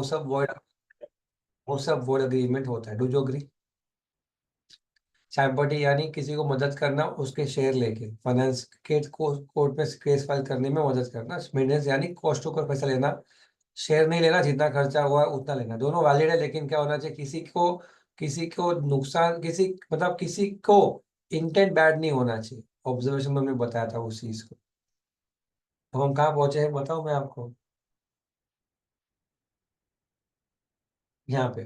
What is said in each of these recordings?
वो सब वर्ड वो सब वर्ड अग्रीमेंट होता है। Do you agree? सैम्पटी यानी किसी को मदद करना उसके शेयर लेके, फाइनेंस के कोर्ट में केस फाइल करने में मदद करना। मेंटेनेंस यानी कॉस्ट का पैसा लेना, शेयर नहीं लेना, जितना खर्चा हुआ है उतना लेना। दोनों वैलिड है, लेकिन क्या होना चाहिए, किसी को नुकसान, किसी को इंटेंट बैड नहीं होना चाहिए। ऑब्जर्वेशन में हमने बताया था उस चीज को। अब हम कहाँ पहुंचे हैं बताओ मैं आपको, यहाँ पे।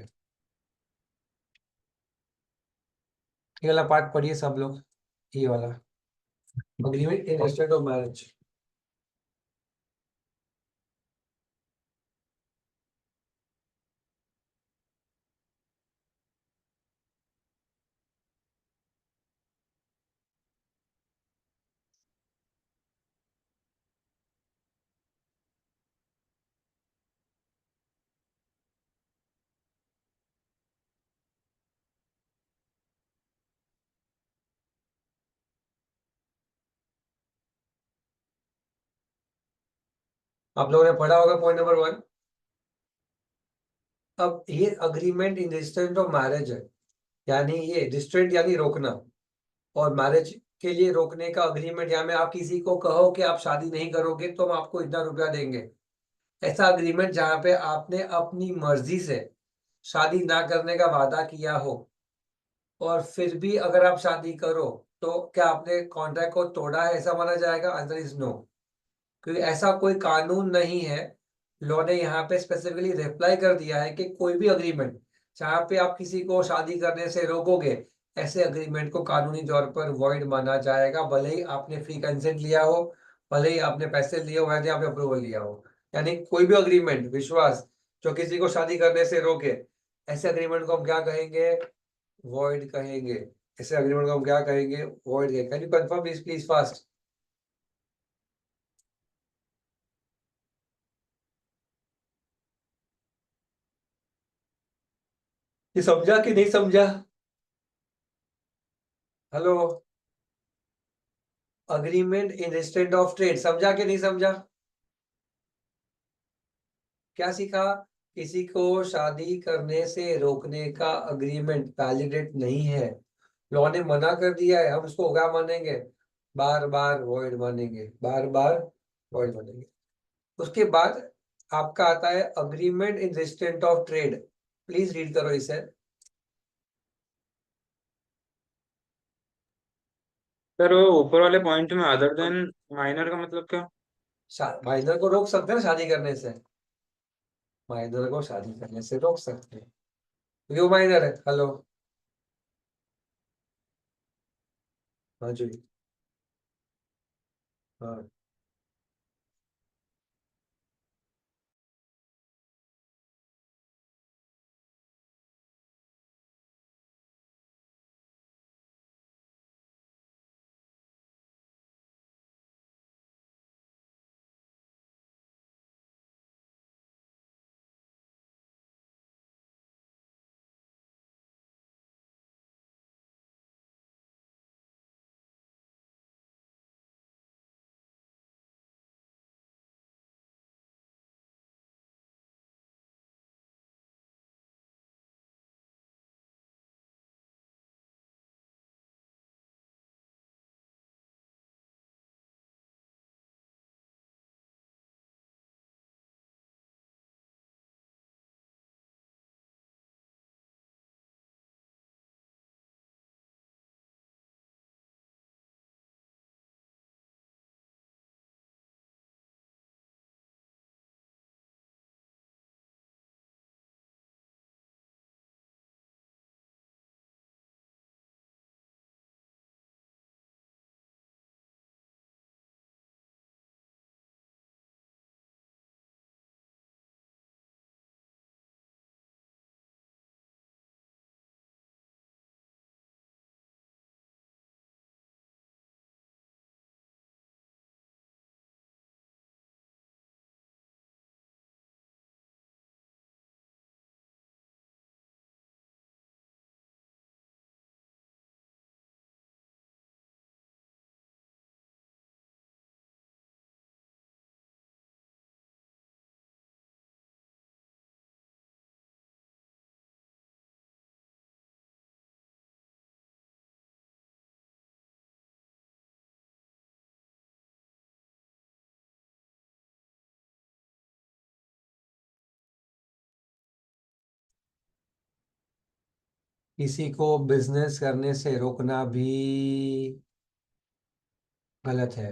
ये वाला पार्ट पढ़िए सब लोग, ये वाला, agreement in respect of marriage. आप लोगों ने पढ़ा होगा पॉइंट नंबर 1। अब ये agreement in respect of marriage है, यानी ये रिस्ट्रेंट यानी रोकना, और मैरिज के लिए रोकने का अग्रीमेंट, यहाँ में आप किसी को कहो कि आप शादी नहीं करोगे तो हम आपको इतना रुपया देंगे। ऐसा अग्रीमेंट जहाँ पे आपने अपनी मर्जी से शादी ना करने का वादा किया हो, और फिर भी अगर आप शादी करो तो क्या आपने कॉन्ट्रैक्ट को तोड़ा है, ऐसा माना जाएगा? आंसर इज नो, क्योंकि ऐसा कोई कानून नहीं है। लॉ ने यहाँ पे स्पेसिफिकली रिप्लाई कर दिया है कि कोई भी अग्रीमेंट जहाँ पे आप किसी को शादी करने से रोकोगे, ऐसे अग्रीमेंट को कानूनी तौर पर वॉइड माना जाएगा, भले ही आपने फ्री कंसेंट लिया हो, भले ही आपने पैसे लिए हो, भले ही आपने अप्रूवल लिया हो। यानी कोई भी अग्रीमेंट, विश्वास, जो किसी को शादी करने से रोके, ऐसे अग्रीमेंट को हम क्या कहेंगे? वॉइड कहेंगे। ऐसे अग्रीमेंट को हम क्या कहेंगे? वॉइड कहेंगे। Can you confirm please, please fast? ये समझा कि नहीं समझा? Hello? Agreement in respect of trade समझा कि नहीं समझा? क्या सीखा? किसी को शादी करने से रोकने का अग्रीमेंट वैलिडेट नहीं है। लॉ ने मना कर दिया है, हम उसको क्या मानेंगे? बार बार वॉइड मानेंगे, बार बार वॉइड मानेंगे। उसके बाद आपका आता है agreement in respect of trade. Please read करो इसे। सर वो ऊपर वाले पॉइंट में अदर देन माइनर का मतलब क्या? माइनर को रोक सकते हैं ना शादी करने से? माइनर को शादी करने से रोक सकते हैं क्योंकि वो माइनर है। हेलो? हाँ जी। हाँ। किसी को बिजनेस करने से रोकना भी गलत है,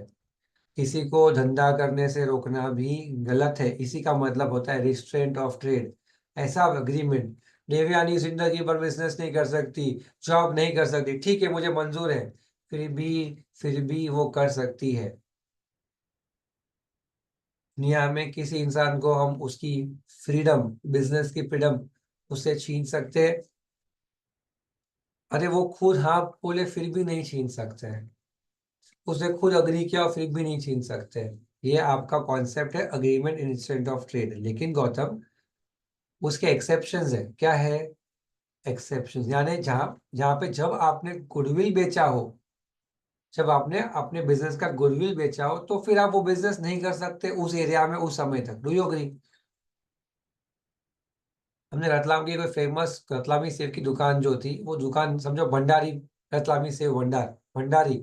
किसी को धंधा करने से रोकना भी गलत है। इसी का मतलब होता है रिस्ट्रेंट ऑफ ट्रेड। ऐसा अग्रीमेंट, देवयानी जिंदगी भर बिजनेस नहीं कर सकती, जॉब नहीं कर सकती, ठीक है मुझे मंजूर है, फिर भी वो कर सकती है। दुनिया में किसी इंसान को हम उसकी फ्रीडम, बिजनेस की फ्रीडम उससे छीन सकते हैं? अरे वो खुद हाँ बोले फिर भी नहीं छीन सकते हैं, उसने खुद अग्री किया और फिर भी नहीं छीन सकते। ये आपका कॉन्सेप्ट है अग्रीमेंट इंस्टेंट ऑफ ट्रेड। लेकिन गौतम, उसके एक्सेप्शंस है। क्या है एक्सेप्शंस? यानी जहां जहां पे जब आपने गुडविल बेचा हो, जब आपने अपने बिजनेस का गुडविल बेचा हो, तो फिर आप वो बिजनेस नहीं कर सकते उस एरिया में उस समय तक। Do you agree? हमने रतलाम की कोई फेमस रतलामी सेव की दुकान जो थी, वो दुकान समझो भंडारी, रतलामी सेव भंडार, भंडारी।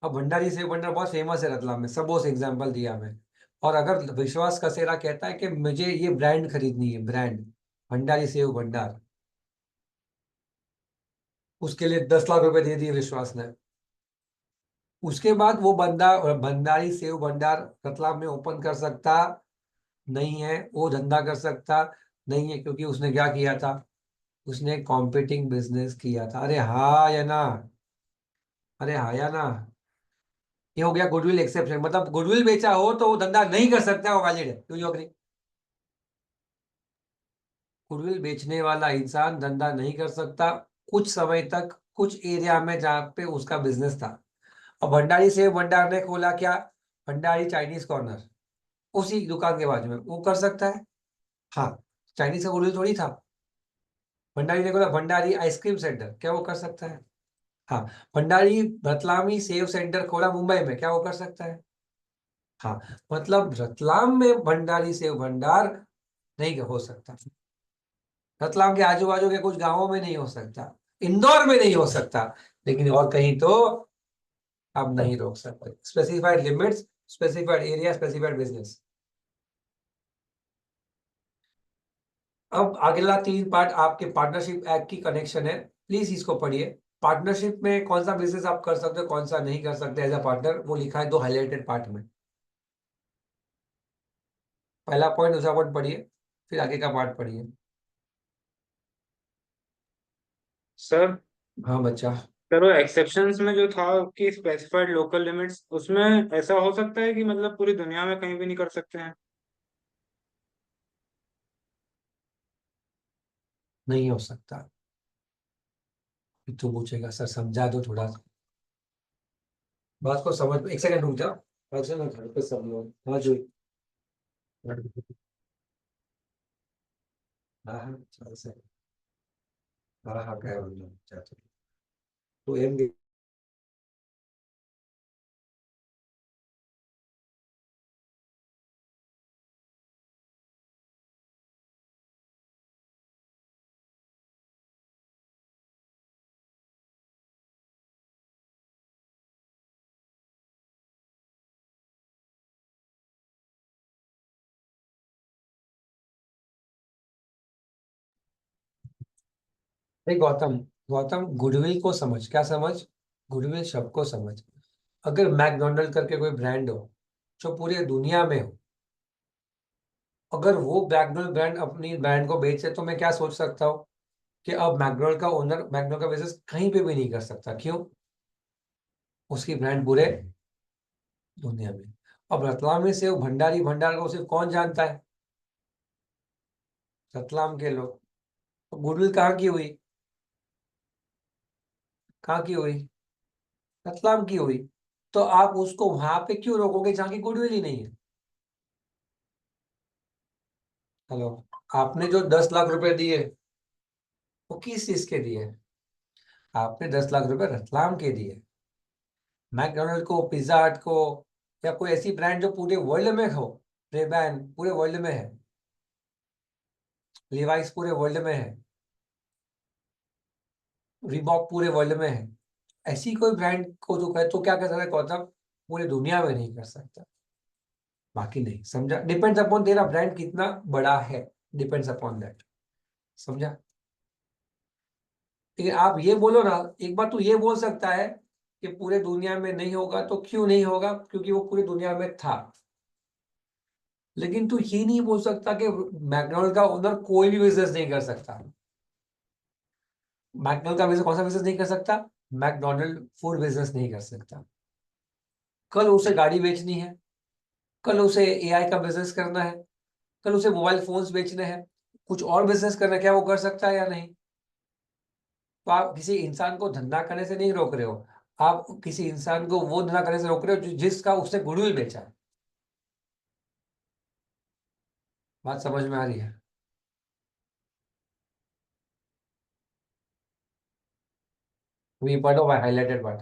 अब भंडारी सेव भंडार बहुत फेमस है रतलाम में, सपोज एग्जांपल दिया मैं। और अगर विश्वास कसेरा कहता है कि मुझे ये ब्रांड खरीदनी है, ब्रांड भंडारी सेव भंडार, उसके लिए 10 लाख रुपए दे दिए विश्वास ने। उसके बाद वो बंदा भंडारी सेव भंडार रतलाम में ओपन कर सकता नहीं है, वो धंधा कर सकता नहीं है, क्योंकि उसने क्या किया था? उसने कॉम्पिटिंग बिजनेस किया था। अरे हाँ या ना? अरे हाँ या ना? ये हो गया गुडविल एक्सेप्शन। मतलब गुडविल बेचा हो तो वो धंधा नहीं कर सकता, वो वैलिड है। Do you agree? गुडविल बेचने वाला इंसान धंधा नहीं कर सकता कुछ समय तक, कुछ एरिया में जहां पे उसका बिजनेस था। और भंडारी से भंडार ने खोला क्या? भंडारी चाइनीज कॉर्नर, उसी दुकान के बाजू में, वो कर सकता है? हाँ। चाइनीज का गुडविल थोड़ी था। भंडारी ने खोला भंडारी आइसक्रीम सेंटर, क्या वो कर सकता है? हाँ। भंडारी रतलामी सेव सेंटर खोला मुंबई में, क्या वो कर सकता है? हाँ। मतलब रतलाम में भंडारी सेव भंडार नहीं हो सकता, रतलाम के आजू बाजू के कुछ गांवों में नहीं हो सकता, इंदौर में नहीं हो सकता, लेकिन और कहीं तो आप नहीं रोक सकते। Specified limits, specified area, specified business. अब अगला 3 पार्ट आपके पार्टनरशिप एक्ट की कनेक्शन है, प्लीज इसको पढ़िए। पार्टनरशिप में कौन सा बिजनेस आप कर सकते हो, कौन सा नहीं कर सकते एज अ पार्टनर, वो लिखा है 2 हाईलाइटेड पार्ट में। पहला पॉइंट, दूसरा पॉइंट पढ़िए, फिर आगे का पार्ट पढ़िए। सर हाँ बच्चा। सर वो एक्सेप्शंस में जो था कि स्पेसिफाइड लोकल लिमिट्स, उसमें ऐसा हो सकता है कि मतलब पूरी दुनिया में कहीं भी नहीं कर सकते हैं? नहीं हो सकता। फिर तू पूछेगा सर समझा दो थोड़ा सा, बात को समझ। एक सेकंड रुक जा। अच्छा ना घर पे सब लोग, हाँ जो, हाँ हाँ चल से, हाँ हाँ कह रहा हूँ चाचा। तो एम भी। नहीं गौतम, गौतम गुडविल को समझ, क्या समझ? गुडविल शब्द को समझ। अगर मैकडोनल्ड करके कोई ब्रांड हो जो पूरी दुनिया में हो, अगर वो मैकडोनल्ड ब्रांड अपनी ब्रांड को बेचे, तो मैं क्या सोच सकता हूँ कि अब मैकडोनल्ड का ओनर मैकडोनल्ड का बिजनेस कहीं पे भी नहीं कर सकता। क्यों? उसकी ब्रांड पूरे दुनिया में। अब रतलाम में से वो भंडारी भंडार को सिर्फ कौन जानता है? रतलाम के लोग। तो गुडविल कहाँ की हुई? कहाँ की हुई? रतलाम की हुई। तो आप उसको वहां पे क्यों रोकोगे जहाँ की गुडविल ही नहीं है? हेलो। आपने जो 10 लाख रुपए दिए, वो किस चीज के दिए? आपने 10 लाख रुपए रतलाम के दिए। मैकडोनल्ड को, पिज्जा हट को, या कोई ऐसी ब्रांड जो पूरे वर्ल्ड में हो, रेबैन पूरे वर्ल्ड में है, लिवाइस पूरे वर्ल्ड में है, रिबॉक पूरे वर्ल्ड में है, ऐसी कोई ब्रांड को जो कहे तो क्या कर सकता है गौतम? पूरी दुनिया में नहीं कर सकता। बाकी नहीं, समझा? डिपेंड्स अपॉन तेरा ब्रांड कितना बड़ा है, डिपेंड्स अपॉन दैट। समझा? लेकिन आप ये बोलो ना, एक बार तू ये बोल सकता है कि पूरे दुनिया में नहीं होगा, तो क्यों नहीं होगा? क्योंकि वो पूरी दुनिया में था। लेकिन तू ये नहीं बोल सकता कि मैकडोनल्ड का ओनर कोई भी बिजनेस नहीं कर सकता। मैकडोनल्ड का बिजनेस कौन सा बिजनेस नहीं कर सकता? मैकडोनल्ड फूड बिजनेस नहीं कर सकता। कल उसे गाड़ी बेचनी है, कल उसे एआई का बिजनेस करना है, कल उसे मोबाइल फोन्स बेचने हैं, कुछ और बिजनेस करना है, क्या वो कर सकता है या नहीं? तो आप किसी इंसान को धंधा करने से नहीं रोक रहे हो, आप किसी इंसान को वो धंधा करने से रोक रहे हो जिसका उसने गुडविल बेचा है। बात समझ में आ रही है? वी पढ़ो भाई, हाईलाइटेड पार्ट।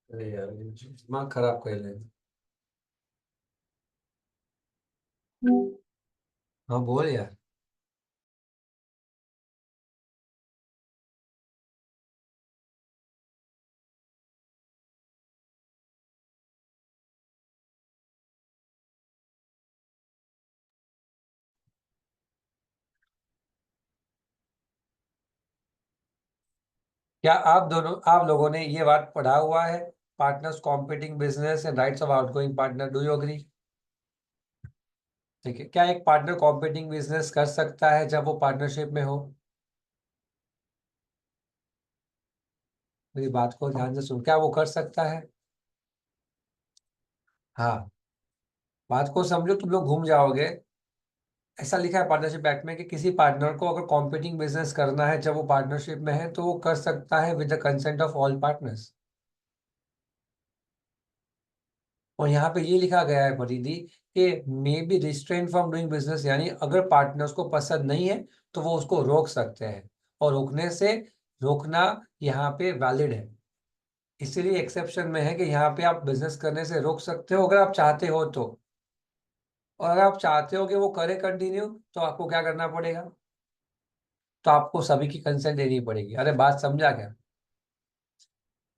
अरे यार, दिमाग खराब कर ले। हाँ बोल यार। क्या आप लोगों ने ये बात पढ़ा हुआ है? Partners competing business and rights of outgoing partner, do you agree? ठीक है, क्या एक पार्टनर कॉम्पिटिंग बिजनेस कर सकता है जब वो पार्टनरशिप में हो? मेरी बात को ध्यान से सुन, क्या वो कर सकता है? हाँ। बात को समझो, तुम लोग घूम जाओगे। ऐसा लिखा है पार्टनरशिप एक्ट में कि किसी पार्टनर को अगर कॉम्पिटिंग बिजनेस करना है जब वो पार्टनरशिप में है, तो वो कर सकता है with the consent of all partners. और यहाँ पे ये लिखा गया है परिधि कि may be restrain from doing business, यानी अगर पार्टनर्स को पसंद नहीं है तो वो उसको रोक सकते हैं। और रोकना यहाँ पे वैलिड है। इसीलिए एक्सेप्शन में है कि यहाँ पे आप बिजनेस करने से रोक सकते हो अगर आप चाहते हो तो। और अगर आप चाहते हो कि वो करे कंटिन्यू, तो आपको क्या करना पड़ेगा? तो आपको सभी की कंसेंट देनी पड़ेगी। अरे बात समझा क्या?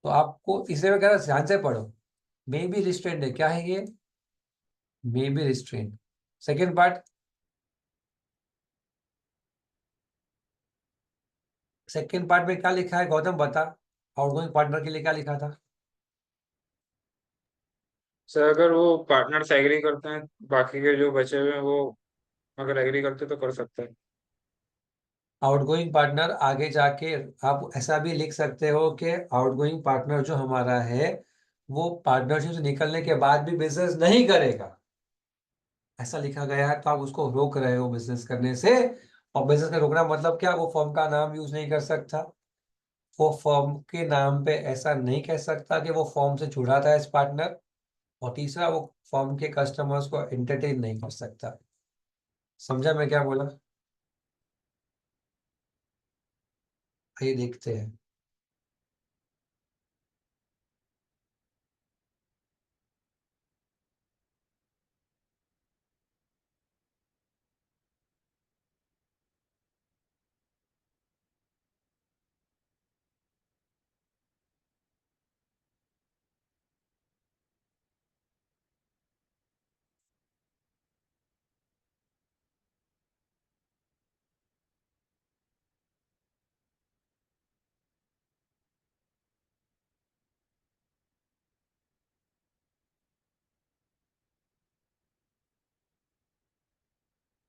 तो आपको इसलिए मैं कह रहा हूं, ध्यान से पढ़ो। मे बी रिस्ट्रेंड है, क्या है ये? May be restrained. Second part. Second part में क्या लिखा है गौतम, बता। आउटगोइंग पार्टनर के लिए क्या लिखा था? सर अगर वो पार्टनर्स एग्री करते हैं, बाकी के जो बचे हुए हैं वो अगर एग्री करते तो कर सकते हैं। आउटगोइंग पार्टनर आगे जाके आप ऐसा भी लिख सकते हो कि आउटगोइंग पार्टनर जो हमारा है, वो पार्टनरशिप से निकलने के बाद भी बिजनेस नहीं करेगा। ऐसा लिखा गया है, तो आप उसको रोक रहे हो बिजनेस करने से। और बिजनेस का रोकना मतलब क्या? वो फर्म का नाम यूज नहीं कर सकता। वो फर्म के नाम पे ऐसा नहीं कह सकता कि वो फर्म से जुड़ा था एज पार्टनर। और तीसरा, वो फर्म के कस्टमर्स को एंटरटेन नहीं कर सकता। समझा मैं क्या बोला? आइए देखते हैं।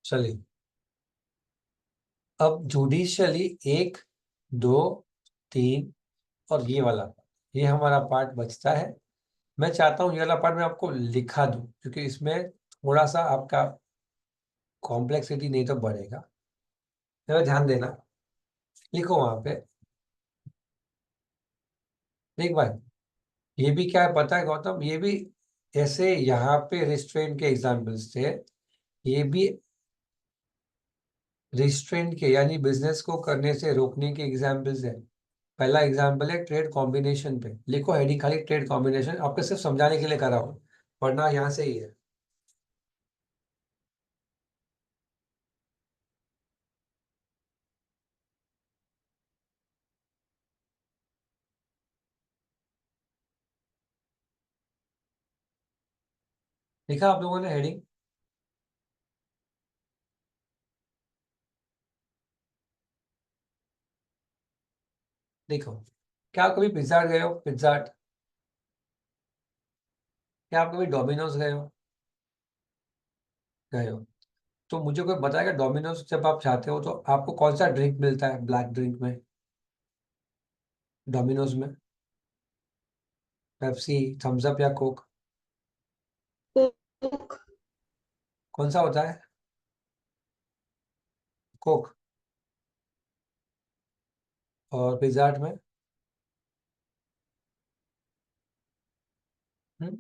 चलिए, अब जुडिशियली एक, दो, तीन और ये वाला, ये हमारा पार्ट बचता है। मैं चाहता हूँ ये वाला पार्ट मैं आपको लिखा दूं, क्योंकि इसमें थोड़ा सा आपका कॉम्प्लेक्सिटी नहीं तो बढ़ेगा। जरा ध्यान देना, लिखो वहां पे। देख भाई, ये भी क्या है पता है गौतम, ये भी ऐसे यहाँ पे रिस्ट्रेंट के एग्जाम्पल्स थे। ये भी रिस्ट्रेंट के यानी बिजनेस को करने से रोकने के एग्जाम्पल्स है। पहला एग्जाम्पल है ट्रेड कॉम्बिनेशन पे, लिखो हेडिंग खाली ट्रेड कॉम्बिनेशन, आपको सिर्फ समझाने के लिए कर रहा हूँ, वरना यहाँ से ही है। लिखा आप लोगों ने हेडिंग? देखो, क्या आप कभी पिज्जा हट गए हो? पिज्जा हट? क्या आप कभी डोमिनोज गए हो? गए हो? तो मुझे कोई बताएगा, डोमिनोज जब आप जाते हो तो आपको कौन सा ड्रिंक मिलता है ब्लैक ड्रिंक में, डोमिनोज में? पेप्सी, थम्स अप या कोक? कोक। कौन सा होता है? कोक। और पिज्जा हट में? हम्म,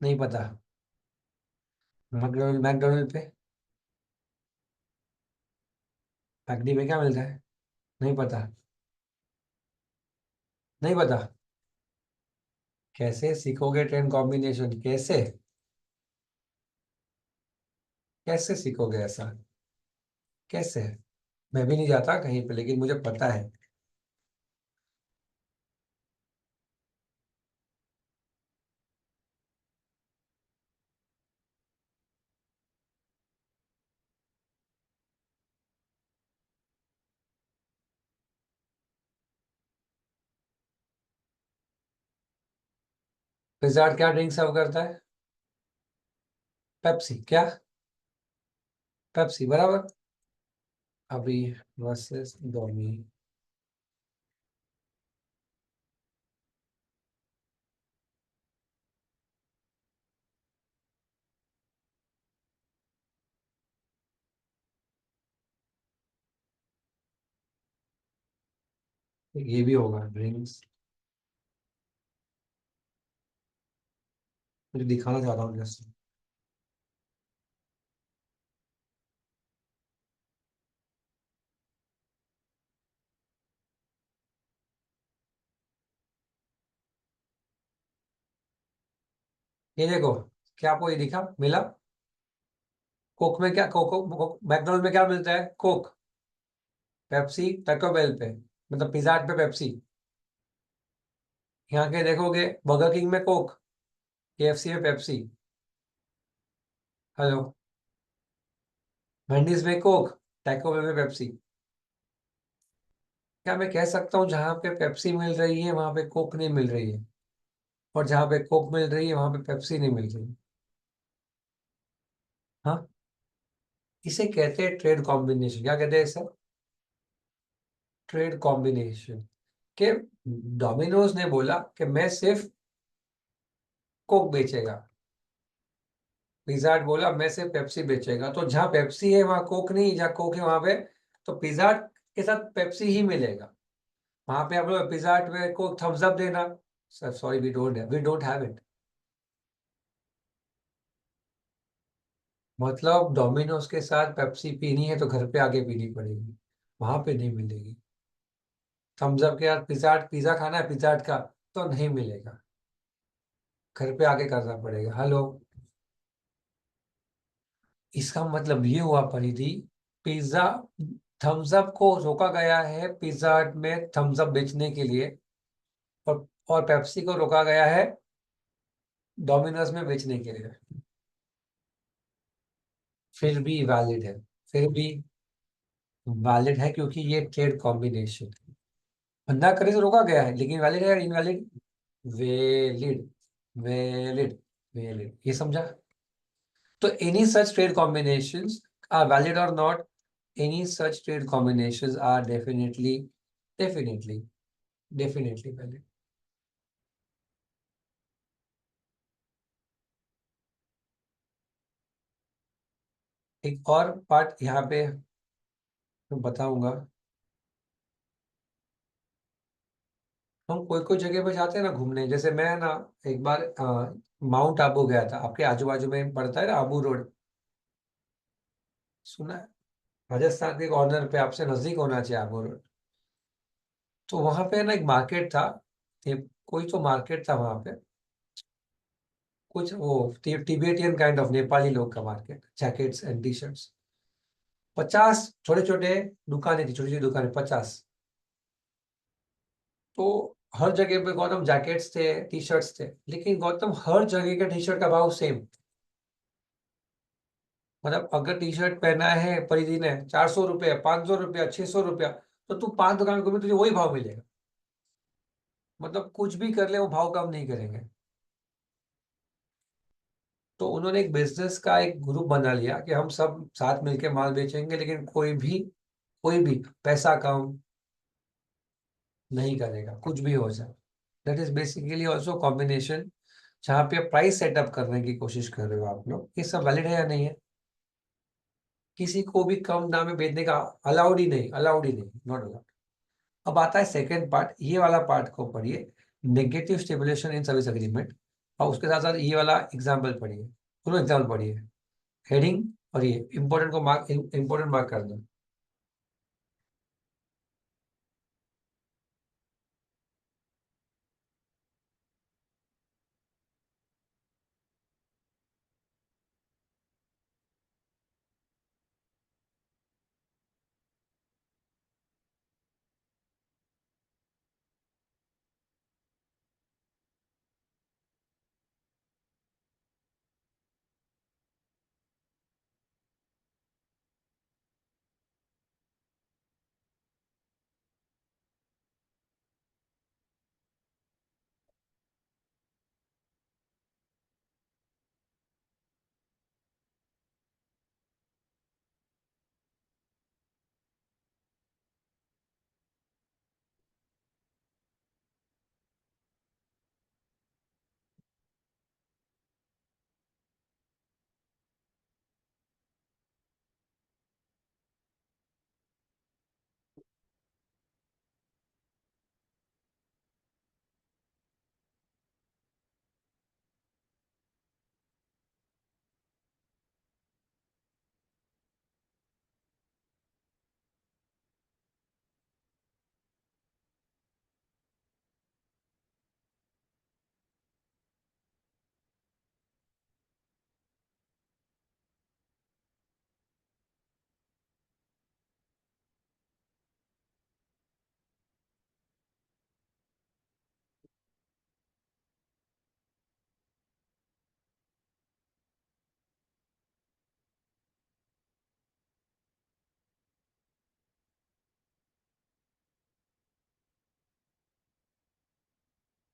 नहीं पता। मैकडोनल्ड, मैकडोनल्ड पे? मैकडी में क्या मिलता है? नहीं पता। नहीं पता? कैसे सीखोगे ट्रेन कॉम्बिनेशन? कैसे? कैसे सीखोगे ऐसा? कैसे? मैं भी नहीं जाता कहीं पे, लेकिन मुझे पता है। पिज्जा हट क्या ड्रिंक सर्व करता है? पेप्सी क्या? पेप्सी बराबर। अभी वर्सेस डोमी। ये भी होगा ड्रिंक्स। मुझे दिखाना चाह रहा हूँ जस्ट। ये देखो, क्या आपको ये दिखा मिला? कोक में क्या, कोको मैकडोनल्ड में क्या मिलता है? कोक। पेप्सी टैको बेल पे, मतलब पिज्जा हट पे पेप्सी। यहाँ के देखोगे बर्गर किंग में कोक, केएफसी में पेप्सी। हेलो। वेंडीज में कोक, टैको बेल में पेप्सी। क्या मैं कह सकता हूँ जहाँ पे पेप्सी मिल रही है वहां पे कोक नहीं मिल रही है, और जहाँ पे कोक मिल रही है वहां पे पेप्सी नहीं मिल रही? हाँ, इसे कहते हैं ट्रेड कॉम्बिनेशन। क्या कहते हैं इसे? Trade combination. के डोमिनोज ने बोला कि मैं सिर्फ कोक बेचेगा, पिज्जा हट बोला मैं सिर्फ पेप्सी बेचेगा, तो जहाँ पेप्सी है वहां कोक नहीं, जहाँ कोक है वहां पे। तो पिज्जा हट के साथ पेप्सी ही मिलेगा। वहां पे आप लोग पिज्जा हट में को थम्स अप देना, sir sorry we don't have it. मतलब डोमिनोज के साथ पेप्सी पीनी है तो घर पे आके पीनी पड़ेगी, वहां पे नहीं मिलेगी। थम्स अप के साथ पिज्जा खाना है पिज्जा हट का, तो नहीं मिलेगा, घर पे आके करना पड़ेगा। हेलो, इसका मतलब ये हुआ परिधि, पिज्जा थम्स अप को रोका गया है पिज्जा हट में थम्स अप बेचने के लिए, और पेप्सी को रोका गया है डोमिनोज में बेचने के लिए। फिर भी वैलिड है, फिर भी वैलिड है, क्योंकि ये ट्रेड कॉम्बिनेशन ना करे तो रोका गया है, लेकिन वैलिड है या इनवैलिड? वैलिड, वैलिड, वैलिड, ये समझा? तो any such trade combinations are valid और not? Any such trade combinations are definitely, definitely, definitely valid. एक और पार्ट यहाँ पे मैं बताऊंगा। हम कोई कोई जगह पे जाते हैं ना घूमने, जैसे मैं ना एक बार माउंट आबू गया था, आपके आजू बाजू में पड़ता है ना आबू रोड, सुना है? राजस्थान के कॉर्नर पे, आपसे नजदीक होना चाहिए आबू रोड। तो वहां पे ना एक मार्केट था, ये कोई तो मार्केट था वहां पे, कुछ वो टिबेटियन काइंड ऑफ नेपाली लोग का market, jackets and T shirts. 50 छोटे छोटे दुकानें थी, छोटी छोटी दुकानें 50। तो हर जगह पे गौतम जैकेट्स थे, टी शर्ट्स थे, लेकिन गौतम हर जगह का टी शर्ट का भाव सेम। मतलब अगर टी शर्ट पहना है परिधि ने 400 रुपया, 500 रुपया, 600 रुपया, तो तू 5 दुकान घूमे तुझे वही भाव मिलेगा। मतलब कुछ भी कर ले वो भाव कम नहीं करेंगे। तो उन्होंने एक बिजनेस का एक ग्रुप बना लिया कि हम सब साथ मिलके माल बेचेंगे, लेकिन कोई भी पैसा कम नहीं करेगा, कुछ भी हो जाए। That is basically also combination, जहाँ पे प्राइस सेटअप करने की कोशिश कर रहे हो आप लोग, ये सब वैलिड है या नहीं है? किसी को भी कम दाम में बेचने का अलाउड ही नहीं, अलाउड ही नहीं, नॉट अलाउड। अब आता है सेकेंड पार्ट, ये वाला पार्ट को पढ़िए, negative stimulation in service agreement, और उसके साथ साथ ये वाला एग्जाम्पल पढ़िए, दोनों एग्जाम्पल पढ़िए, हेडिंग और ये इंपॉर्टेंट को मार्क, इंपॉर्टेंट मार्क कर दो।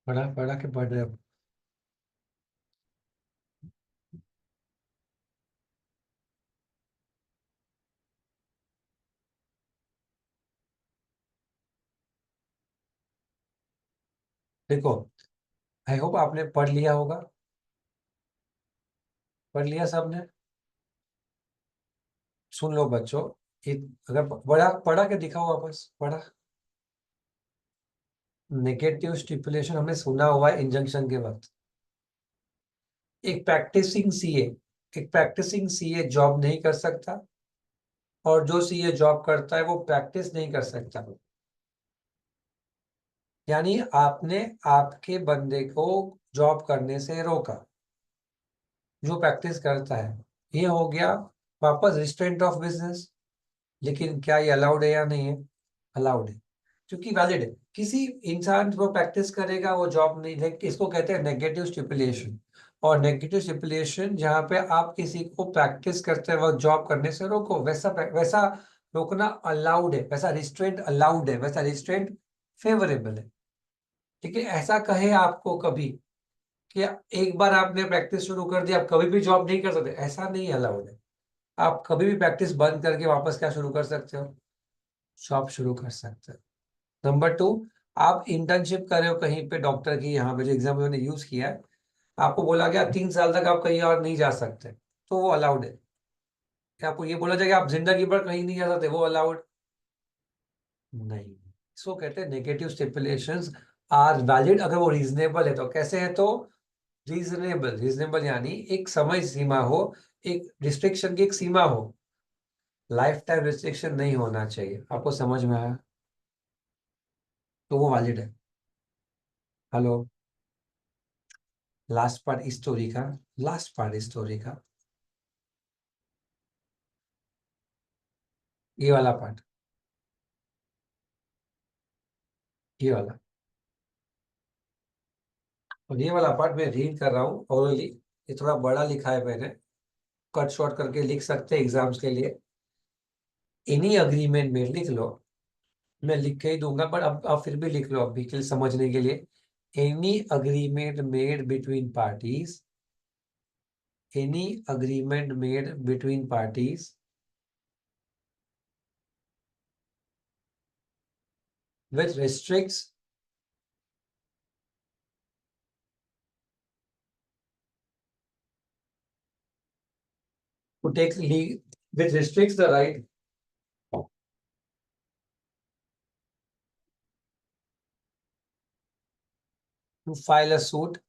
पढ़ा पढ़ा के पढ़ रहे हो? देखो, आई होप आपने पढ़ लिया होगा, पढ़ लिया सबने? सुन लो बच्चों, ये अगर पढ़ा पढ़ा के दिखाओ वापस, पढ़ा। नेगेटिव स्टिपुलेशन हमने सुना हुआ है इंजंक्शन के वक्त। एक प्रैक्टिसिंग सीए, एक प्रैक्टिसिंग सीए जॉब नहीं कर सकता, और जो सीए जॉब करता है वो प्रैक्टिस नहीं कर सकता। यानी आपने आपके बंदे को जॉब करने से रोका, जो प्रैक्टिस करता है। ये हो गया वापस रिस्ट्रेंट ऑफ बिजनेस। लेकिन क्या ये अलाउड है या नहीं है? अलाउड है, क्योंकि वैलिड है। किसी इंसान जो प्रैक्टिस करेगा वो जॉब नहीं है, इसको कहते हैं नेगेटिव स्टिपुलेशन। और नेगेटिव स्टिपुलेशन जहाँ पे आप किसी को प्रैक्टिस करते वक्त जॉब करने से रोको, वैसा वैसा रोकना अलाउड है, वैसा रिस्ट्रेंट अलाउड है, वैसा रिस्ट्रेंट फेवरेबल है। लेकिन ऐसा कहे आपको कभी कि एक बार आपने प्रैक्टिस शुरू कर दी, आप कभी भी जॉब नहीं कर सकते, ऐसा नहीं अलाउड है। आप कभी भी प्रैक्टिस बंद करके वापस क्या शुरू कर सकते हो? जॉब शुरू कर सकते हो। नंबर टू, आप इंटर्नशिप कर रहे हो कहीं पे डॉक्टर की, यहाँ पे जो एग्जाम मैंने यूज किया है, आपको बोला गया 3 साल तक आप कहीं और नहीं जा सकते, तो वो अलाउड है। क्या आपको ये बोला जाएगा आप जिंदगी भर कहीं नहीं जा सकते, वो अलाउड नहीं? इसको कहते हैं नेगेटिव स्टिपुलेशंस आर वैलिड अगर वो रीजनेबल है। तो कैसे है? तो रीजनेबल, रीजनेबल यानी एक समय सीमा हो, एक रिस्ट्रिक्शन की एक सीमा हो, लाइफ टाइम रिस्ट्रिक्शन नहीं होना चाहिए। आपको समझ में आया? तो वो वैलिड है। हेलो। लास्ट पार्ट स्टोरी का, लास्ट पार्ट स्टोरी का, ये वाला पार्ट, ये वाला। और ये वाला पार्ट मैं रीड कर रहा हूँ ओरली। ये थोड़ा बड़ा लिखा है मैंने, कट शॉर्ट करके लिख सकते हैं एग्जाम्स के लिए। एनी अग्रीमेंट में लिख लो, मैं लिख के ही दूंगा, पर अब आप फिर भी लिख लो अभी के लिए समझने के लिए। Any agreement made between parties, any agreement made between parties which restricts to take leave, which restricts the right to file a suit,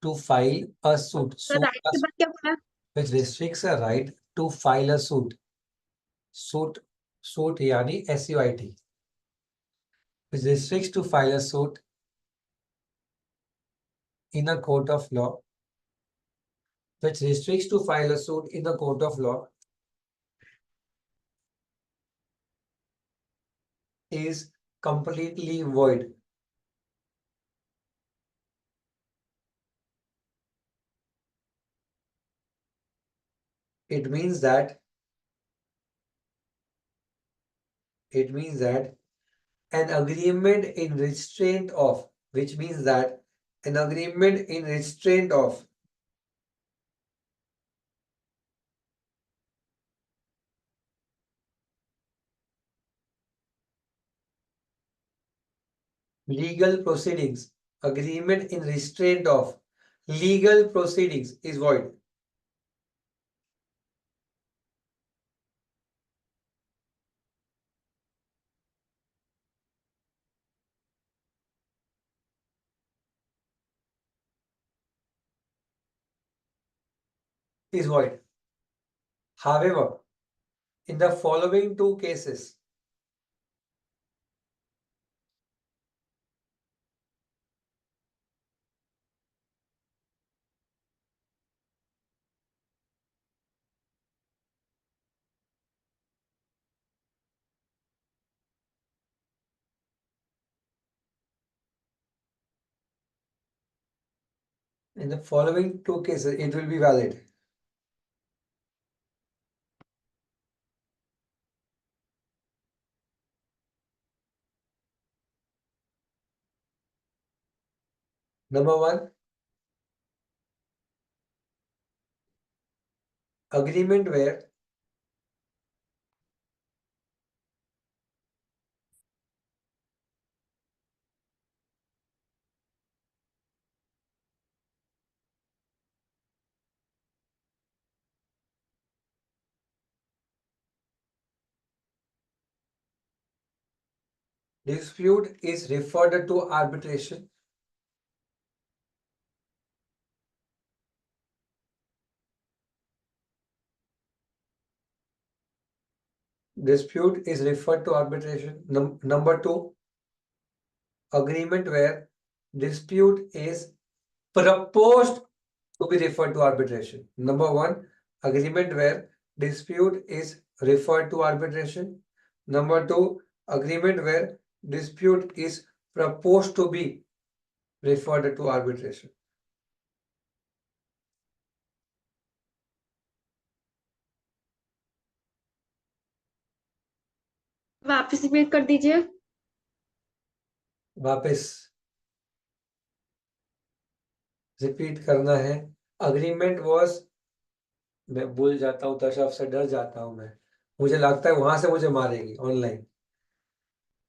to file a suit, sir suit right के बाद क्या बोला? which restricts a right to file a suit, suit, suit यानी SUIT, which restricts to file a suit in a court of law, which restricts to file a suit in a court of law is completely void. It means that, it means that an agreement in restraint of, which means that an agreement in restraint of legal proceedings, agreement in restraint of legal proceedings is void. Is void. However, in the following two cases, in the following two cases, it will be valid. Number one, agreement where dispute is referred to arbitration. Dispute is referred to arbitration. Number 2, agreement where dispute is proposed to be referred to arbitration. Number 1, agreement where dispute is referred to arbitration. Number 2, agreement where dispute is proposed to be referred to arbitration. वापस repeat कर दीजिए। वापस repeat करना है। Agreement was, मैं भूल जाता हूँ, तशफ से डर जाता हूँ मैं, मुझे लगता है वहां से मुझे मारेगी online.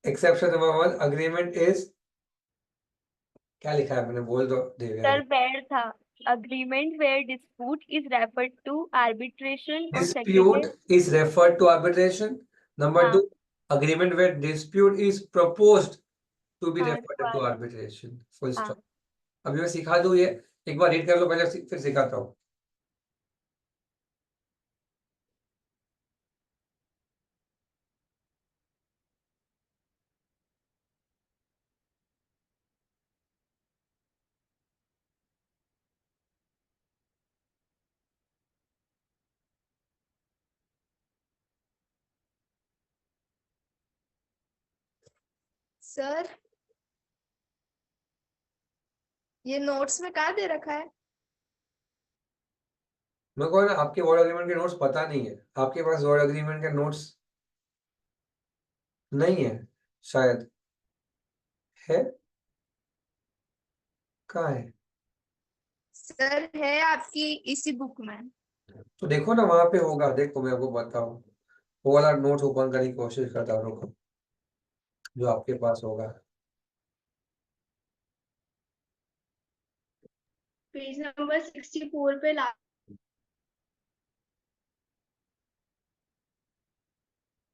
Exception number 1, agreement is, क्या लिखा है मैंने, बोल दो देविया। सर बैड था। Agreement where dispute is referred to arbitration और सेकंड Dispute है is referred to arbitration. Number हाँ। 2, agreement where dispute is proposed to be हाँ, referred to arbitration. Full हाँ। stop. अभी मैं सिखा दूं, ये एक बार रीड कर लो पहले, फिर सिखाता हूँ। सर ये नोट्स में कहाँ दे रखा है? मेरे को ना आपके वर्ड अग्रीमेंट के नोट्स पता नहीं है, आपके पास वर्ड अग्रीमेंट के नोट्स नहीं है शायद, है? कहाँ है? सर है आपकी इसी बुक में। तो देखो ना वहां पे होगा, देखो मैं आपको बताऊं, वो वाला नोट ओपन करने की कोशिश करता हूँ, रुको, जो आपके पास होगा। पेज नंबर 64 पे ला।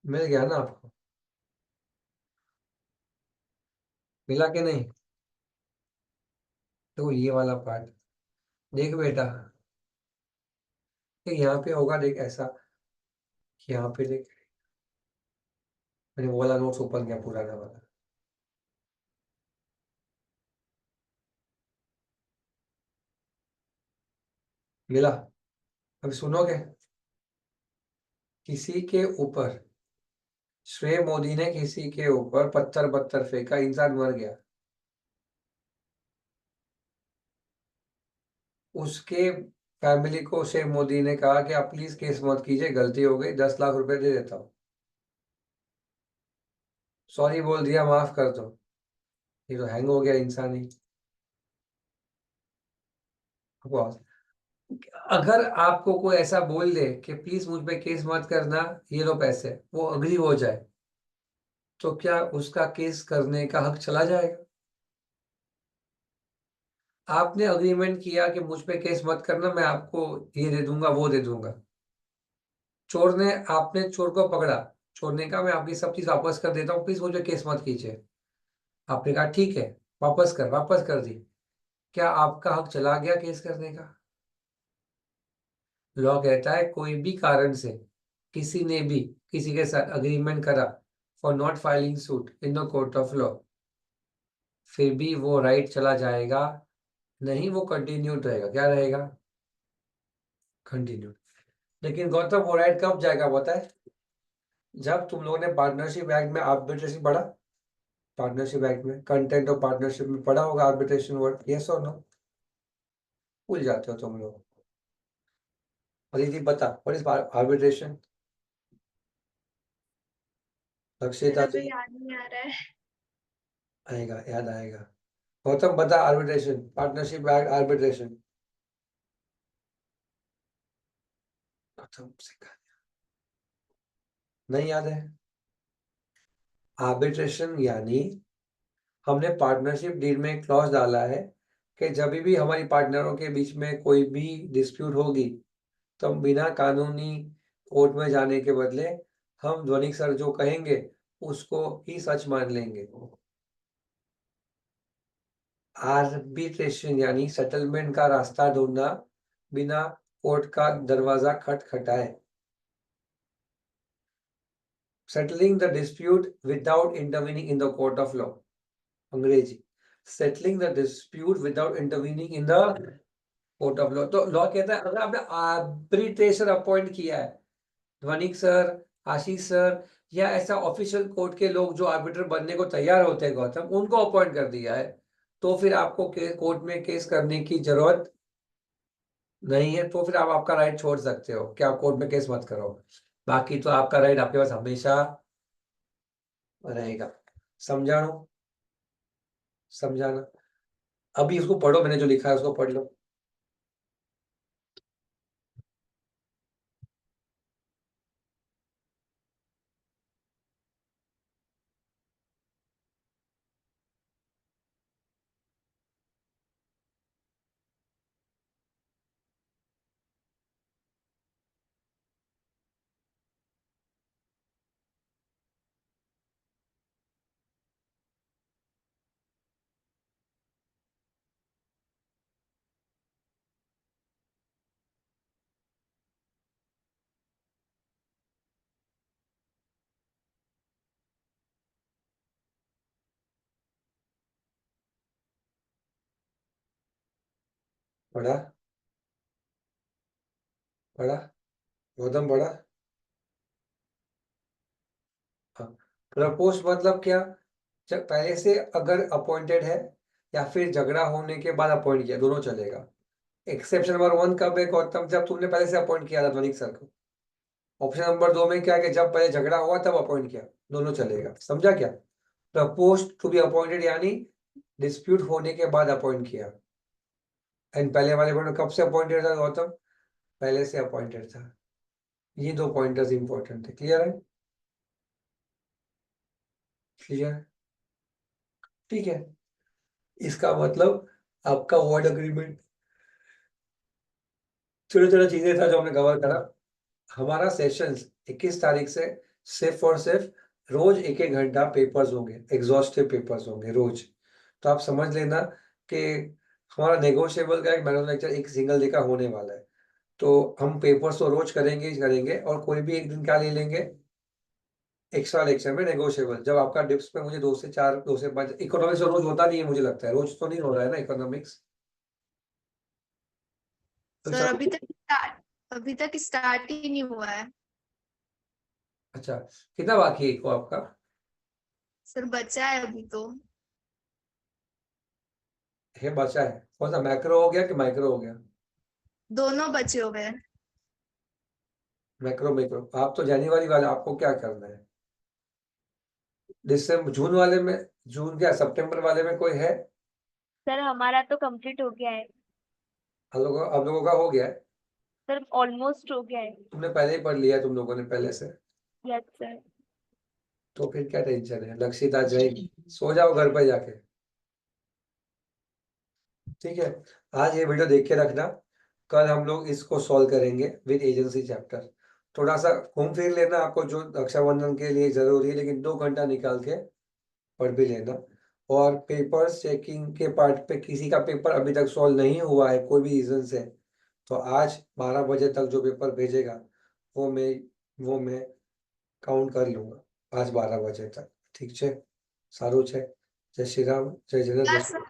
मिल गया ना आपको? मिला कि नहीं? तो ये वाला पार्ट देख बेटा, यहाँ पे होगा, देख ऐसा, यहाँ पे देख, मैंने वो वाला नोट्स ओपन किया पुराना वाला, मिला? अभी सुनोगे? किसी के ऊपर, श्रेय मोदी ने किसी के ऊपर पत्थर पत्थर फेंका, इंसान मर गया, उसके फैमिली को श्रेय मोदी ने कहा कि आप प्लीज केस मत कीजिए, गलती हो गई, 10 लाख रुपए दे देता हूँ, सॉरी बोल दिया, माफ कर दो। ये तो हैंग हो गया इंसान ही। अगर आपको कोई ऐसा बोल दे कि प्लीज मुझ पे केस मत करना, ये लो पैसे, वो अग्री हो जाए, तो क्या उसका केस करने का हक चला जाएगा? आपने अग्रीमेंट किया कि मुझ पे केस मत करना, मैं आपको ये दे दूंगा वो दे दूंगा। चोर ने, आपने चोर को पकड़ा, चोर ने कहा मैं आपकी सब चीज वापस कर देता हूँ, प्लीज मुझे केस मत कीजिए। आपने कहा ठीक है, वापस कर दी, क्या आपका हक चला गया केस करने का? लॉ कहता है कोई भी कारण से किसी ने भी किसी के साथ अग्रीमेंट करा for not filing suit in the court of law, फिर भी वो राइट चला जाएगा नहीं, वो कंटिन्यूड रहेगा। क्या रहेगा? कंटिन्यूड। लेकिन गौतम वो राइट कब जाएगा पता है? जब तुम लोगों ने पार्टनरशिप एक्ट में आर्बिट्रेशन पढ़ा, पार्टनरशिप एक्ट में कंटेंट ऑफ पार्टनरशिप में पढ़ा होगा आर्बिट्रेशन वर्ड, यस और नो? भूल जाते हो तुम लोग। अदिति बता, व्हाट इज आर्बिट्रेशन? रक्षिता मेरा तो जी? याद नहीं आ रहा है। आएगा, याद आएगा। गौतम बता, arbitration, partnership act arbitration. Gautam सिखा, नहीं याद है? आर्बिट्रेशन यानी हमने पार्टनरशिप डील में क्लॉज डाला है कि जब भी हमारी पार्टनरों के बीच में कोई भी डिस्प्यूट होगी, तो हम बिना कानूनी कोर्ट में जाने के बदले हम ध्वनिक सर जो कहेंगे उसको ही सच मान लेंगे। आर्बिट्रेशन यानी सेटलमेंट का रास्ता ढूंढना बिना कोर्ट का दरवाजा खटखटाए। Settling the dispute without intervening in the court of law, अंग्रेजी settling the dispute without intervening in the court of law. तो लॉ कहता है अगर आपने आर्बिट्रेशन अपॉइंट किया है, ध्वनिक सर, आशीष सर या ऐसा ऑफिशियल कोर्ट के लोग जो आर्बिटर बनने को तैयार होते हैं गौतम, उनको अपॉइंट कर दिया है, तो फिर आपको कोर्ट में केस करने की जरूरत नहीं है। तो फिर आप आपका राइट छोड़ सकते हो कि आप कोर्ट में केस मत करो। बाकी तो आपका राइट आपके पास हमेशा रहेगा। समझाना समझाना। अभी इसको पढ़ो, मैंने जो लिखा है उसको पढ़ लो। पढ़ा पढ़ा गौतम, पढ़ा। हाँ, प्रपोज मतलब क्या? जब पहले से अगर अपॉइंटेड है या फिर झगड़ा होने के बाद अपॉइंट किया, दोनों चलेगा। एक्सेप्शन नंबर 1 कब है गौतम? जब तुमने पहले से अपॉइंट किया था ध्वनिक सर को। ऑप्शन नंबर 2 में क्या है कि जब पहले झगड़ा हुआ तब अपॉइंट किया, दोनों चलेगा। समझा क्या? प्रपोज टू बी अपॉइंटेड यानी डिस्प्यूट होने के बाद अपॉइंट किया। एंड पहले वाले पॉइंट कब से अपॉइंटेड था गौतम? पहले से अपॉइंटेड था। ये 2 पॉइंटर्स इंपॉर्टेंट है। क्लियर है? क्लियर? ठीक है। इसका मतलब आपका वर्ड अग्रीमेंट, छोटे छोटे चीजें था जो हमने कवर करा। हमारा सेशंस 21 तारीख से सिर्फ और सिर्फ रोज 1-1 घंटा पेपर्स होंगे, एग्जॉस्टिव पेपर्स होंगे रोज। तो आप समझ लेना कि हमारा नेगोशिएबल का एक मैनुअल लेक्चर एक सिंगल डे का होने वाला है। तो हम पेपर्स तो रोज करेंगे ही करेंगे, और कोई भी एक दिन क्या ले लेंगे एक्स्ट्रा लेक्चर में नेगोशिएबल। जब आपका डिप्स में मुझे 2 से 4, 2 से 5, इकोनॉमिक्स रोज होता नहीं है, मुझे लगता है रोज तो नहीं हो रहा है ना इकोनॉमिक्स। तो सर अभी तक स्टार्ट ही नहीं हुआ है। अच्छा, कितना बाकी है इको आपका? सर बचा है अभी तो। है बचा है। कौन सा, मैक्रो हो गया कि माइक्रो हो गया? दोनों बचे हुए हैं। Macro macro. आप तो जनवरी वाले, आपको क्या करना है? दिसंबर जून वाले में, जून क्या सितंबर वाले में कोई है? सर हमारा तो कंप्लीट हो गया है। आप लोगों का हो गया है? सर ऑलमोस्ट हो गया है। तुमने पहले ही पढ़ लिया है तुम लोगों ने पहले से? Yes sir. तो फिर क्या टेंशन है? लक्षित आ जाएगी, सो जाओ घर पर जाके। ठीक है, आज ये वीडियो देख के रखना। कल हम लोग इसको सॉल्व करेंगे विद एजेंसी चैप्टर। थोड़ा सा घूम फिर लेना, आपको जो रक्षाबंधन के लिए जरूरी है, लेकिन 2 घंटा निकाल के पढ़ भी लेना। और पेपर चेकिंग के पार्ट पे किसी का पेपर अभी तक सॉल्व नहीं हुआ है कोई भी रीजन से, तो आज 12 बजे तक जो पेपर भेजेगा वो मैं काउंट कर लूंगा आज 12 बजे तक। ठीक है? सारू है। जय श्री राम, जय जगन्नाथ, जय श्री राम।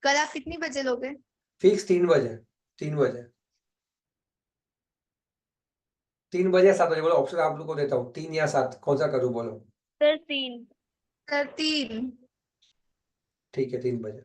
कल आप कितनी बजे लोगे? फिक्स 3 बजे। 3 बजे, 3 बजे या 7 बजे बोलो। ऑप्शन आप लोग को देता हूँ, 3 या 7, कौन सा करूँ बोलो? सर 3। सर 3। ठीक है, 3 बजे।